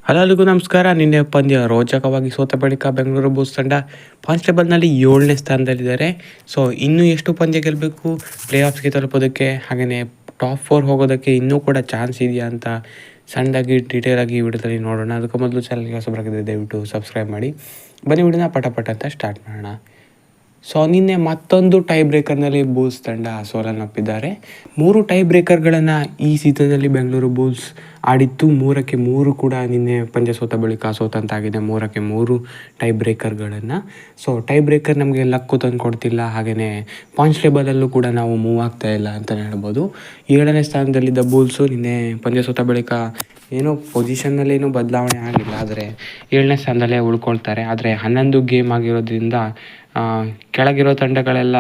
ಎಲ್ಲರಿಗೂ ನಮಸ್ಕಾರ. ನಿನ್ನೆ ಪಂದ್ಯ ರೋಚಕವಾಗಿ ಸೋತ ಬಳಿಕ ಬೆಂಗಳೂರು ಬುಲ್ಸ್ ತಂಡ ಕಾನ್ಸ್ಟೇಬಲ್ನಲ್ಲಿ 7ನೇ ಸ್ಥಾನದಲ್ಲಿದ್ದಾರೆ. ಸೊ ಇನ್ನೂ ಎಷ್ಟು ಪಂದ್ಯ ಗೆಲ್ಲಬೇಕು ಪ್ಲೇ ಆಫ್ಸ್ಗೆ ತಲುಪೋದಕ್ಕೆ, ಹಾಗೆಯೇ ಟಾಪ್ 4 ಹೋಗೋದಕ್ಕೆ ಇನ್ನೂ ಕೂಡ ಚಾನ್ಸ್ ಇದೆಯಾ ಅಂತ ಸಣ್ಣದಾಗಿ ಡೀಟೇಲಾಗಿ ಈ ವಿಡಿಯೋದಲ್ಲಿ ನೋಡೋಣ. ಅದಕ್ಕೂ ಮೊದಲು ಚಾನಲ್ಗೆ ಹೊಸಬರಾಗಿದ್ದರೆ ದಯವಿಟ್ಟು ಸಬ್ಸ್ಕ್ರೈಬ್ ಮಾಡಿ. ಬನ್ನಿ ವಿಡಿಯೋನ ಪಟ ಅಂತ ಸ್ಟಾರ್ಟ್ ಮಾಡೋಣ. ಸೊ ನಿನ್ನೆ ಮತ್ತೊಂದು ಟೈ ಬ್ರೇಕರ್ನಲ್ಲಿ ಬುಲ್ಸ್ ತಂಡ ಸೋಲನ್ನಪ್ಪಿದ್ದಾರೆ. 3 ಟೈ ಬ್ರೇಕರ್ಗಳನ್ನು ಈ ಸೀಸನ್ನಲ್ಲಿ ಬೆಂಗಳೂರು ಬುಲ್ಸ್ ಆಡಿತ್ತು. 3ಕ್ಕೆ 3 ಕೂಡ ನಿನ್ನೆ ಪಂದ್ಯ ಸೋತ ಬಳಿಕ ಸೋತಂತಾಗಿದೆ. 3ಕ್ಕೆ 3 ಟೈ ಬ್ರೇಕರ್ಗಳನ್ನು. ಸೊ ಟೈ ಬ್ರೇಕರ್ ನಮಗೆ ಲಕ್ಕು ತಂದು ಕೊಡ್ತಿಲ್ಲ, ಹಾಗೆಯೇ ಪಾಯಿಂಟ್ಸ್ ಟೇಬಲಲ್ಲೂ ಕೂಡ ನಾವು ಮೂವ್ ಆಗ್ತಾ ಇಲ್ಲ ಅಂತಲೇ ಹೇಳ್ಬೋದು. 7ನೇ ಸ್ಥಾನದಲ್ಲಿದ್ದ ಬುಲ್ಸು ನಿನ್ನೆ ಪಂದ್ಯ ಸೋತ ಬಳಿಕ ಏನೋ ಪೊಸಿಷನ್ನಲ್ಲೇನೂ ಬದಲಾವಣೆ ಆಗಿಲ್ಲ, ಆದರೆ 7ನೇ ಸ್ಥಾನದಲ್ಲೇ ಉಳ್ಕೊಳ್ತಾರೆ. ಆದರೆ 11 ಗೇಮ್ ಆಗಿರೋದ್ರಿಂದ ಕೆಳಗಿರೋ ತಂಡಗಳೆಲ್ಲ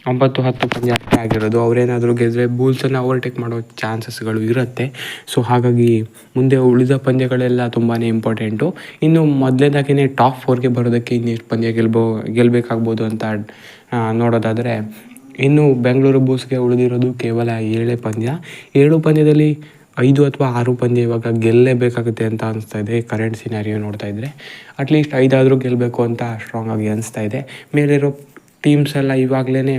9-10 ಪಂದ್ಯ ಅಷ್ಟೇ ಆಗಿರೋದು. ಅವರೇನಾದರೂ ಗೆದ್ದರೆ ಬುಲ್ಸನ್ನು ಓವರ್ಟೇಕ್ ಮಾಡೋ ಚಾನ್ಸಸ್ಗಳು ಇರುತ್ತೆ. ಸೊ ಹಾಗಾಗಿ ಮುಂದೆ ಉಳಿದ ಪಂದ್ಯಗಳೆಲ್ಲ ತುಂಬಾ ಇಂಪಾರ್ಟೆಂಟು. ಇನ್ನು ಮೊದಲನೇದಾಗಿಯೇ ಟಾಪ್ 4ಗೆ ಬರೋದಕ್ಕೆ ಇನ್ನೆಷ್ಟು ಪಂದ್ಯ ಗೆಲ್ಲಬೇಕಾಗ್ಬೋದು ಅಂತ ನೋಡೋದಾದರೆ, ಇನ್ನು ಬೆಂಗಳೂರು ಬುಲ್ಸ್ಗೆ ಉಳಿದಿರೋದು ಕೇವಲ 7 ಪಂದ್ಯ. 7 ಪಂದ್ಯದಲ್ಲಿ 5 ಅಥವಾ 6 ಪಂದ್ಯ ಇವಾಗ ಗೆಲ್ಲಲೇಬೇಕಾಗುತ್ತೆ ಅಂತ ಅನಿಸ್ತಾ ಇದೆ. ಕರೆಂಟ್ ಸಿನಾರಿಯೋ ನೋಡ್ತಾ ಇದ್ದರೆ ಅಟ್ಲೀಸ್ಟ್ 5 ಆದರೂ ಗೆಲ್ಲಬೇಕು ಅಂತ ಸ್ಟ್ರಾಂಗಾಗಿ ಅನಿಸ್ತಾ ಇದೆ. ಮೇಲಿರೋ ಟೀಮ್ಸ್ ಎಲ್ಲ ಇವಾಗಲೇ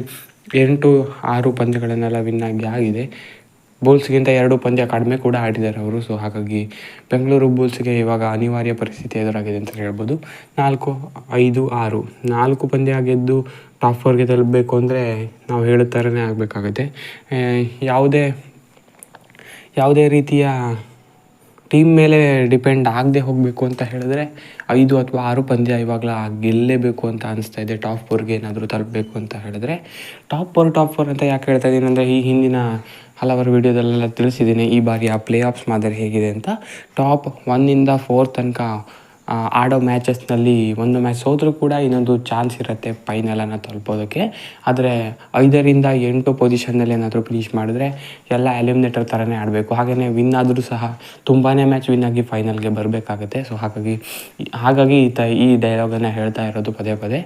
8-6 ಪಂದ್ಯಗಳನ್ನೆಲ್ಲ ವಿನ್ನಾಗಿ ಆಗಿದೆ. ಬುಲ್ಸ್ಗಿಂತ 2 ಪಂದ್ಯ ಕಡಿಮೆ ಕೂಡ ಆಡಿದ್ದಾರೆ ಅವರು. ಸೊ ಹಾಗಾಗಿ ಬೆಂಗಳೂರು ಬುಲ್ಸ್ಗೆ ಇವಾಗ ಅನಿವಾರ್ಯ ಪರಿಸ್ಥಿತಿ ಎದುರಾಗಿದೆ ಅಂತ ಹೇಳ್ಬೋದು. 4-5-6 4 ಪಂದ್ಯ ಗೆದ್ದು ಟಾಪ್ 4ಗೆ ತಲುಪಬೇಕು ಅಂದರೆ ನಾವು ಹೇಳೋ ಥರನೇ ಆಗಬೇಕಾಗುತ್ತೆ. ಯಾವುದೇ ರೀತಿಯ ಟೀಮ್ ಮೇಲೆ ಡಿಪೆಂಡ್ ಆಗದೆ ಹೋಗಬೇಕು ಅಂತ ಹೇಳಿದ್ರೆ 5 ಅಥವಾ 6 ಪಂದ್ಯ ಇವಾಗಲ ಗೆಲ್ಲಲೇಬೇಕು ಅಂತ ಅನಿಸ್ತಾ ಇದೆ. ಟಾಪ್ 4ಗೆ ಏನಾದರೂ ತಲುಪಬೇಕು ಅಂತ ಹೇಳಿದ್ರೆ. ಟಾಪ್ 4 ಅಂತ ಯಾಕೆ ಹೇಳ್ತಾ ಇದ್ದೀನಿ ಅಂದರೆ, ಈ ಹಿಂದಿನ ಹಲವಾರು ವೀಡಿಯೋದಲ್ಲೆಲ್ಲ ತಿಳಿಸಿದ್ದೀನಿ ಈ ಬಾರಿಯ ಪ್ಲೇ ಆಫ್ಸ್ ಮಾದರಿ ಹೇಗಿದೆ ಅಂತ. ಟಾಪ್ 1ಇಂದ 4 ತನಕ ಆಡೋ ಮ್ಯಾಚಸ್ನಲ್ಲಿ ಒಂದು ಮ್ಯಾಚ್ ಸೋದರೂ ಕೂಡ ಇನ್ನೊಂದು ಚಾನ್ಸ್ ಇರುತ್ತೆ ಫೈನಲನ್ನು ತಲುಪೋದಕ್ಕೆ. ಆದರೆ 5ರಿಂದ 8 ಪೊಸಿಷನ್ನಲ್ಲಿ ಏನಾದರೂ ಫಿನಿಷ್ ಮಾಡಿದ್ರೆ ಎಲ್ಲ ಎಲಿಮಿನೇಟರ್ ಥರನೇ ಆಡಬೇಕು. ಹಾಗೆಯೇ ವಿನ್ ಆದರೂ ಸಹ ತುಂಬಾ ಮ್ಯಾಚ್ ವಿನ್ ಆಗಿ ಫೈನಲ್ಗೆ ಬರಬೇಕಾಗುತ್ತೆ. ಸೊ ಹಾಗಾಗಿ ಈ ಡೈಲಾಗನ್ನು ಹೇಳ್ತಾ ಇರೋದು ಪದೇ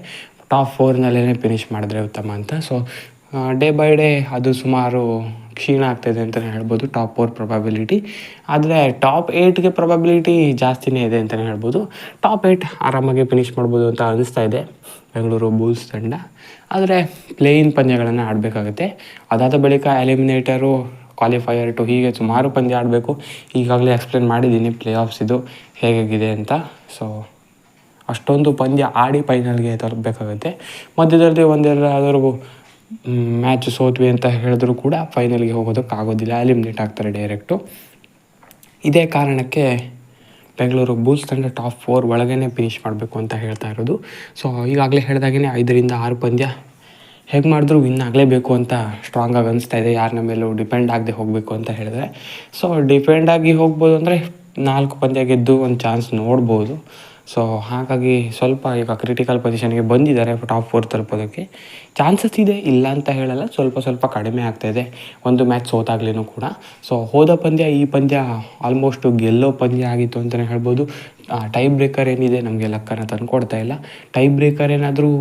ಟಾಪ್ 4ನಲ್ಲೇ ಫಿನಿಷ್ ಮಾಡಿದ್ರೆ ಉತ್ತಮ ಅಂತ. ಸೊ ಡೇ ಬೈ ಡೇ ಅದು ಸುಮಾರು ಕ್ಷೀಣ ಆಗ್ತಾಯಿದೆ ಅಂತಲೇ ಹೇಳ್ಬೋದು ಟಾಪ್ 4 ಪ್ರೊಬಬಿಲಿಟಿ. ಆದರೆ ಟಾಪ್ 8ಗೆ ಪ್ರೊಬಬಿಲಿಟಿ ಜಾಸ್ತಿನೇ ಇದೆ ಅಂತಲೇ ಹೇಳ್ಬೋದು. ಟಾಪ್ 8 ಆರಾಮಾಗಿ ಫಿನಿಷ್ ಮಾಡ್ಬೋದು ಅಂತ ಅನಿಸ್ತಾ ಇದೆ ಬೆಂಗಳೂರು ಬುಲ್ಸ್ ತಂಡ. ಆದರೆ ಪ್ಲೇಯಿನ್ ಪಂದ್ಯಗಳನ್ನು ಆಡಬೇಕಾಗುತ್ತೆ. ಅದಾದ ಬಳಿಕ ಎಲಿಮಿನೇಟರು, ಕ್ವಾಲಿಫೈಯರ್ ಟು, ಹೀಗೆ ಸುಮಾರು ಪಂದ್ಯ ಆಡಬೇಕು. ಈಗಾಗಲೇ ಎಕ್ಸ್ಪ್ಲೇನ್ ಮಾಡಿದ್ದೀನಿ ಪ್ಲೇ ಆಫ್ಸ್ ಇದು ಹೇಗಿದೆ ಅಂತ. ಸೊ ಅಷ್ಟೊಂದು ಪಂದ್ಯ ಆಡಿ ಫೈನಲ್ಗೆ ತಲುಪಬೇಕಾಗುತ್ತೆ. ಮಧ್ಯದಲ್ಲಿ ಒಂದೆರಡಾದರೂ ಮ್ಯಾಚ್ ಸೋತ್ವಿ ಅಂತ ಹೇಳಿದ್ರು ಕೂಡ ಫೈನಲ್ಗೆ ಹೋಗೋದಕ್ಕಾಗೋದಿಲ್ಲ, ಎಲಿಮಿನೇಟ್ ಆಗ್ತಾರೆ ಡೈರೆಕ್ಟು. ಇದೇ ಕಾರಣಕ್ಕೆ ಬೆಂಗಳೂರು ಬುಲ್ಸ್ ತಂಡ ಟಾಪ್ 4 ಒಳಗೇ ಫಿನಿಷ್ ಮಾಡಬೇಕು ಅಂತ ಹೇಳ್ತಾ ಇರೋದು. ಸೊ ಈಗಾಗಲೇ ಹೇಳಿದಾಗೇ 5ರಿಂದ 6 ಪಂದ್ಯ ಹೇಗೆ ಮಾಡಿದ್ರೂ ವಿನ್ ಆಗಲೇಬೇಕು ಅಂತ ಸ್ಟ್ರಾಂಗಾಗಿ ಅನಿಸ್ತಾ ಇದೆ. ಯಾರನ್ನ ಮೇಲೂ ಡಿಪೆಂಡ್ ಆಗದೆ ಹೋಗಬೇಕು ಅಂತ ಹೇಳಿದ್ರೆ. ಸೊ ಡಿಪೆಂಡಾಗಿ ಹೋಗ್ಬೋದು ಅಂದರೆ 4 ಪಂದ್ಯ ಗೆದ್ದು ಒಂದು ಚಾನ್ಸ್ ನೋಡ್ಬೋದು. ಸೊ ಹಾಗಾಗಿ ಸ್ವಲ್ಪ ಈಗ ಕ್ರಿಟಿಕಲ್ ಪೊಸಿಷನ್ಗೆ ಬಂದಿದ್ದಾರೆ ಟಾಪ್ 4 ತಲುಪೋದಕ್ಕೆ. ಚಾನ್ಸಸ್ ಇದೆ, ಇಲ್ಲ ಅಂತ ಹೇಳಲ್ಲ, ಸ್ವಲ್ಪ ಕಡಿಮೆ ಆಗ್ತಾಯಿದೆ ಒಂದು ಮ್ಯಾಚ್ ಸೋತಾಗ್ಲೂ ಕೂಡ. ಸೊ ಹೋದ ಪಂದ್ಯ ಈ ಪಂದ್ಯ ಆಲ್ಮೋಸ್ಟು ಗೆಲ್ಲೋ ಪಂದ್ಯ ಆಗಿತ್ತು ಅಂತಲೇ ಹೇಳ್ಬೋದು. ಟೈ ಬ್ರೇಕರ್ ಏನಿದೆ ನಮಗೆ ಲಕ್ಕನ್ನು ತಂದು ಕೊಡ್ತಾ ಇಲ್ಲ. ಟೈ ಬ್ರೇಕರ್ ಏನಾದರೂ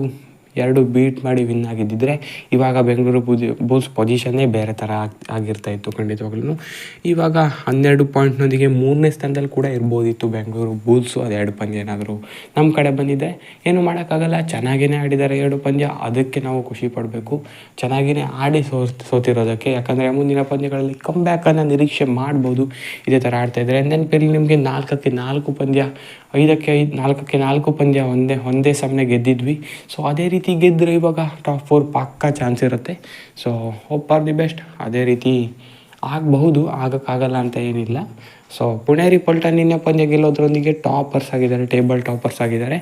2 ಬೀಟ್ ಮಾಡಿ ವಿನ್ ಆಗಿದ್ದಿದ್ರೆ ಇವಾಗ ಬೆಂಗಳೂರು ಬುಲ್ಸ್ ಪೊಸಿಷನ್ನೇ ಬೇರೆ ಥರ ಆಗಿರ್ತಾಯಿತ್ತು ಖಂಡಿತವಾಗ್ಲೂ. ಇವಾಗ 12 ಪಾಯಿಂಟ್ನೊಂದಿಗೆ 3ನೇ ಸ್ಥಾನದಲ್ಲಿ ಕೂಡ ಇರ್ಬೋದಿತ್ತು ಬೆಂಗಳೂರು ಬುಲ್ಸು. ಅದು 2 ಪಂದ್ಯ ಏನಾದರೂ ನಮ್ಮ ಕಡೆ ಬಂದಿದ್ದರೆ ಏನೂ ಮಾಡೋಕ್ಕಾಗಲ್ಲ. ಚೆನ್ನಾಗೇ ಆಡಿದ್ದಾರೆ 2 ಪಂದ್ಯ, ಅದಕ್ಕೆ ನಾವು ಖುಷಿ ಪಡಬೇಕು. ಚೆನ್ನಾಗಿಯೇ ಆಡಿ ಸೋತಿರೋದಕ್ಕೆ. ಯಾಕಂದರೆ ಮುಂದಿನ ಪಂದ್ಯಗಳಲ್ಲಿ ಕಮ್ ಬ್ಯಾಕನ್ನು ನಿರೀಕ್ಷೆ ಮಾಡ್ಬೋದು ಇದೇ ಥರ ಆಡ್ತಾಯಿದ್ದಾರೆ. ನೆನಪಿರಲಿ ನಿಮಗೆ 4ಕ್ಕೆ 4 ಪಂದ್ಯ, 5ಕ್ಕೆ 5, 4ಕ್ಕೆ 4 ಪಂದ್ಯ ಒಂದೇ ಸಮನೆ ಗೆದ್ದಿದ್ವಿ. ಸೊ ಅದೇ ರೀತಿ ಗೆದ್ದರೆ ಇವಾಗ ಟಾಪ್ 4 ಪಕ್ಕಾ ಚಾನ್ಸ್ ಇರುತ್ತೆ. So hope for the best. ಅದೇ ರೀತಿ ಆಗಬಹುದು, ಆಗೋಕ್ಕಾಗಲ್ಲ ಅಂತ ಏನಿಲ್ಲ. ಸೊ ಪುಣೇರಿ ಪಲ್ಟನ್ ನಿನ್ನೆ ಪಂದ್ಯ ಗೆಲ್ಲೋದ್ರೊಂದಿಗೆ ಟಾಪರ್ಸ್ ಆಗಿದ್ದಾರೆ, ಟೇಬಲ್ ಟಾಪರ್ಸ್ ಆಗಿದ್ದಾರೆ.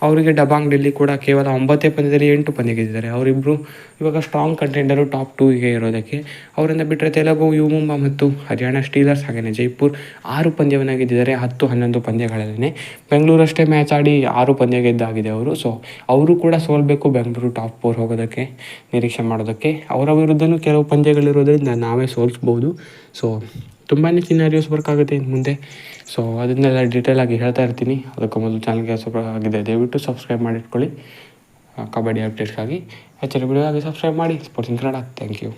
ಅವರಿಗೆ ಡಬಾಂಗ್ ಡೆಲ್ಲಿ ಕೂಡ ಕೇವಲ 9 ಪಂದ್ಯದಲ್ಲಿ 8 ಪಂದ್ಯ ಗೆದ್ದಿದ್ದಾರೆ. ಅವರಿಬ್ಬರು ಇವಾಗ ಸ್ಟ್ರಾಂಗ್ ಕಂಟೆಂಡರು ಟಾಪ್ 2ಗೆ ಇರೋದಕ್ಕೆ. ಅವರನ್ನು ಬಿಟ್ಟರೆ ತೆಲುಗು, ಯು ಮುಂಬಾ ಮತ್ತು ಹರಿಯಾಣ ಸ್ಟೀಲರ್ಸ್ ಹಾಗೆಯೇ ಜೈಪುರ್ 6 ಪಂದ್ಯವನ್ನು ಗೆದ್ದಿದ್ದಾರೆ 10-11 ಪಂದ್ಯಗಳಲ್ಲೇ. ಬೆಂಗಳೂರು ಅಷ್ಟೇ ಮ್ಯಾಚ್ ಆಡಿ 6 ಪಂದ್ಯ ಗೆದ್ದಾಗಿದೆ ಅವರು. ಸೊ ಅವರು ಕೂಡ ಸೋಲ್ಬೇಕು ಬೆಂಗಳೂರು ಟಾಪ್ 4 ಹೋಗೋದಕ್ಕೆ, ನಿರೀಕ್ಷೆ ಮಾಡೋದಕ್ಕೆ. ಅವರ ವಿರುದ್ಧನೂ ಕೆಲವು ಪಂದ್ಯಗಳಿರೋದ್ರಿಂದ ನಾವೇ ಸೋಲಿಸ್ಬೋದು. ಸೊ ತುಂಬಾ ಸಿನಾರಿಯೋಸ್ ವರ್ಕ್ ಆಗುತ್ತೆ ಇನ್ನು ಮುಂದೆ. ಸೊ ಅದನ್ನೆಲ್ಲ ಡೀಟೇಲಾಗಿ ಹೇಳ್ತಾ ಇರ್ತೀನಿ. ಅದಕ್ಕೂ ಮೊದಲು ಚಾನಲ್ಗೆ ಆಗಿದೆ ದಯವಿಟ್ಟು ಸಬ್ಸ್ಕ್ರೈಬ್ ಮಾಡಿಟ್ಕೊಳ್ಳಿ. ಕಬಡ್ಡಿ ಅಪ್ಡೇಟ್ಸ್ಗಾಗಿ ಹೆಚ್ಚಿನ ವಿಡಿಯೋಗಾಗಿ ಸಬ್ಸ್ಕ್ರೈಬ್ ಮಾಡಿ. Sports in Kannada. Thank you.